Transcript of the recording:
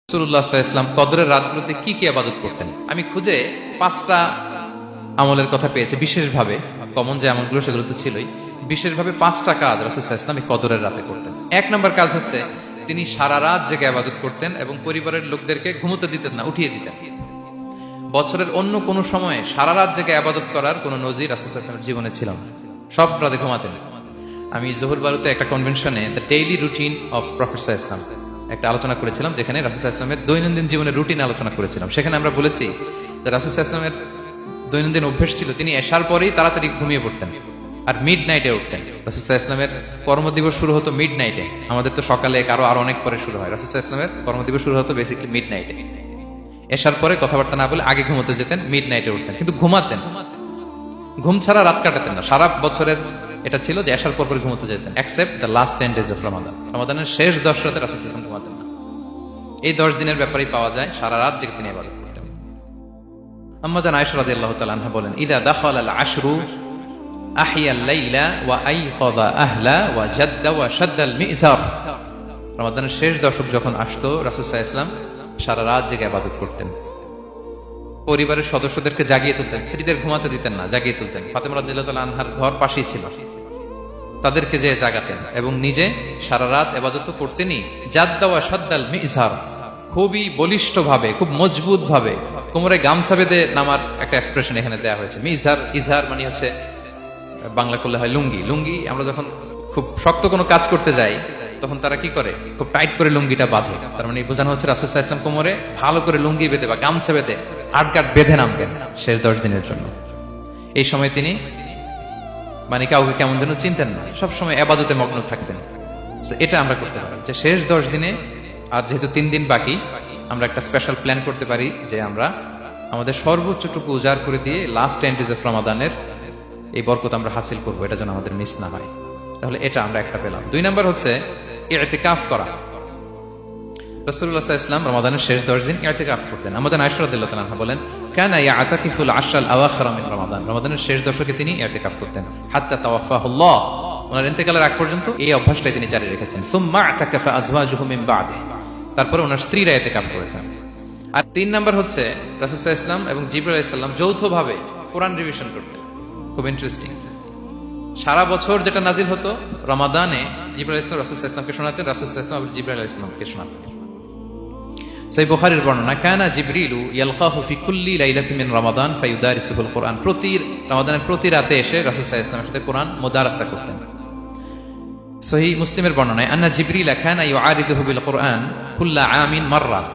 রাসূলুল্লাহ সাল্লাল্লাহু আলাইহি ওয়াসাল্লাম কদরের রাতগুলোতে কি কি ইবাদত করতেন? আমি খুঁজে 5টা আমলের কথা পেয়েছি বিশেষভাবে। কমন যে আমলগুলো সেগুলো তো ছিলই, বিশেষভাবে 5টা কাজ রাসূল সাল্লাল্লাহু আলাইহি ওয়াসাল্লাম এই কদরের রাতে করতেন। 1 নম্বর কাজ হচ্ছে তিনি সারা রাত জেগে ইবাদত করতেন এবং পরিবারের লোকদেরকে ঘুমোতে দিতেন না, উঠিয়ে দিতেন। বছরের অন্য কোনো সময়ে সারা রাত জেগে ইবাদত করার কোনো নজির রাসূল সাল্লাল্লাহু আলাইহি ওয়াসাল্লামের জীবনে ছিল না। সব রাতে ঘুমাতেন। আমি জোহর বারুতে একটা কনভেনশনে the daily routine of prophet সাল্লাল্লাহু আলাইহি ওয়াসাল্লাম একটা আলোচনা করেছিলাম, যেখানে রাসূল সাল্লাল্লাহু আলাইহি ওয়াসাল্লামের দৈনন্দিন জীবনের রুটিন আলোচনা করেছিলাম। সেখানে আমরা বলেছি যে রাসূল সাল্লাল্লাহু আলাইহি ওয়াসাল্লামের দৈনন্দিন অভ্যেস ছিল তিনি এশার পরেই তাড়াতাড়ি ঘুমিয়ে পড়তেন আর মিড নাইটে উঠতেন। রাসূল সাল্লাল্লাহু আলাইহি ওয়াসাল্লামের কর্মদিবস শুরু হতো মিড নাইটে। আমাদের তো সকালে আরো অনেক পরে শুরু হয়, রাসূল সাল্লাল্লাহু আলাইহি ওয়াসাল্লামের কর্মদিবস শুরু হতো বেসিক্যালি মিড নাইটে। এশার পরে কথাবার্তা না বলে আগে ঘুমোতে যেতেন, মিড নাইটে উঠতেন, কিন্তু ঘুমাতেন। ঘুম ছাড়া রাত কাটাতেন না। সারা বছরের এটা ছিল যে এশার পর ঘুমোতে যেতেন, except the last 10 days of Ramadan. রমাদানের শেষ 10 রাতে রাসূল সাল্লাল্লাহু আলাইহি ওয়াসাল্লাম ঘুমাতেন না। এই 10 দিনের ব্যাপারেই পাওয়া যায় সারা রাত জেগে তিনি ইবাদত করতেন। আম্মা জান আয়েশা রাদিয়াল্লাহু তাআলা আনহা বলেন, ইদা দাখালাল আশরু আহিয়াল লাইলা ওয়া আইকাযা আহলা ওয়া জাদ্দা ওয়া শাদ্দাল মি'জার। রমাদানের শেষ দশক যখন আসতো রাসূল সাল্লাল্লাহু আলাইহি ওয়াসাল্লাম সারা রাত জেগে ইবাদত করতেন। পরিবারের সদস্যদেরকে জাগিয়ে তুলতেন, স্ত্রীদের ঘুমাতে দিতেন না, জাগিয়ে তুলতেন। ফাতেমা রাদিয়াল্লাহু তাআলা আনহার ঘর পাশেই ছিল, তাদেরকে যে জাগাতেন এবং নিজে সারা রাত ইবাদত করতেনই। জাদ্দা ওয়া শাদ্দাল মি'জার, খুবই বলিষ্ঠ ভাবে, খুব মজবুত ভাবে কোমরে গামছা বেঁধে নামার একটা এক্সপ্রেশন এখানে দেওয়া হয়েছে। মি'জার, ইজহার মানে হচ্ছে বাংলা করলে হয় লুঙ্গি। লুঙ্গি আমরা যখন খুব শক্ত কোনো কাজ করতে যাই তখন তারা কি করে, খুব টাইট করে লুঙ্গিটা বাঁধে। তার মানে বোঝানো হচ্ছে রাসূল সাল্লাল্লাহু আলাইহি ওয়াসাল্লাম কোমরে ভালো করে লুঙ্গি বেঁধে বা গামছা বেঁধে আটগাট বেঁধে নামতেন শেষ 10 দিনের জন্য। এই সময় তিনি মানে কাউকে কেমন যেন চিনতেন না, সবসময় ইবাদতে মগ্ন থাকতেন। এটা আমরা করতে পারি যে শেষ 10 দিনে, আর যেহেতু 3 দিন বাকি, আমরা একটা স্পেশাল প্ল্যান করতে পারি যে আমরা আমাদের সর্বোচ্চটুকু উজাড় করে দিয়ে লাস্ট 10 days অফ রমাদানের এই বরকত আমরা হাসিল করবো, এটা যেন আমাদের মিস না হয়। তাহলে এটা আমরা একটা পেলাম। 2 নাম্বার হচ্ছে ইতিকাফ করা। রাসূলুল্লাহ সাল্লাল্লাহু আলাইহি ওয়াসাল্লাম রমাদানের শেষ 10 দিন ইতিকাফ করতেন। আমাদের আয়েশা রাদিয়াল্লাহু তাআলা আনহা বলেন, কানা ইয়াতাকিফুল আশরাল আওয়াখির মিন রমাদান। রমাদানের শেষ দশকে তিনি ইতিকাফ করতেন হাত্তা তাওয়াফাহুল্লাহ, ওনার ইন্তেকালের আগ পর্যন্ত এই অভ্যাসটাই তিনি জারি রেখেছেন। সুম্মা আতাকাফা আজওয়াজুহু মিন বা'দি, তারপরে ওনার স্ত্রীরা ইতিকাফ করেছেন। আর 3 নাম্বার হচ্ছে রাসূল সাল্লাল্লাহু আলাইহি ওয়াসাল্লাম এবং জিবরাইল আলাইহিস সালাম যৌথভাবে কোরআন রিভিশন করতেন। খুব ইন্টারেস্টিং। সারা বছর যেটা নাজিল হতো রমাদানে জিবরাইল আলাইহিস সালাম রাসূল সাল্লাল্লাহু আলাইহি ওয়াসাল্লামকে শোনাতেন, রাসূল সাল্লাল্লাহু আলাইহি ওয়াসাল্লাম জিবরাইল আলাইহিস সালামকে শোনাতেন। সহিহ বুখারীর বর্ণনা, কানা জিবরিলু ইয়ালকাহু ফি কুল্লি লাইলাতিন মিন রমাদান ফায়ুদারিসুহুল কুরআন। প্রতি রমাদানের প্রতি রাতে এসে রাসূল সাল্লাল্লাহু আলাইহি ওয়াসাল্লামের সাথে কোরআন মুদারাসা করতেন। সহিহ মুসলিমের বর্ণনায়, আন্না জিবরিল কানা ইউআরিদুহু বিল কুরআন কুল্লা আমিন মাররা।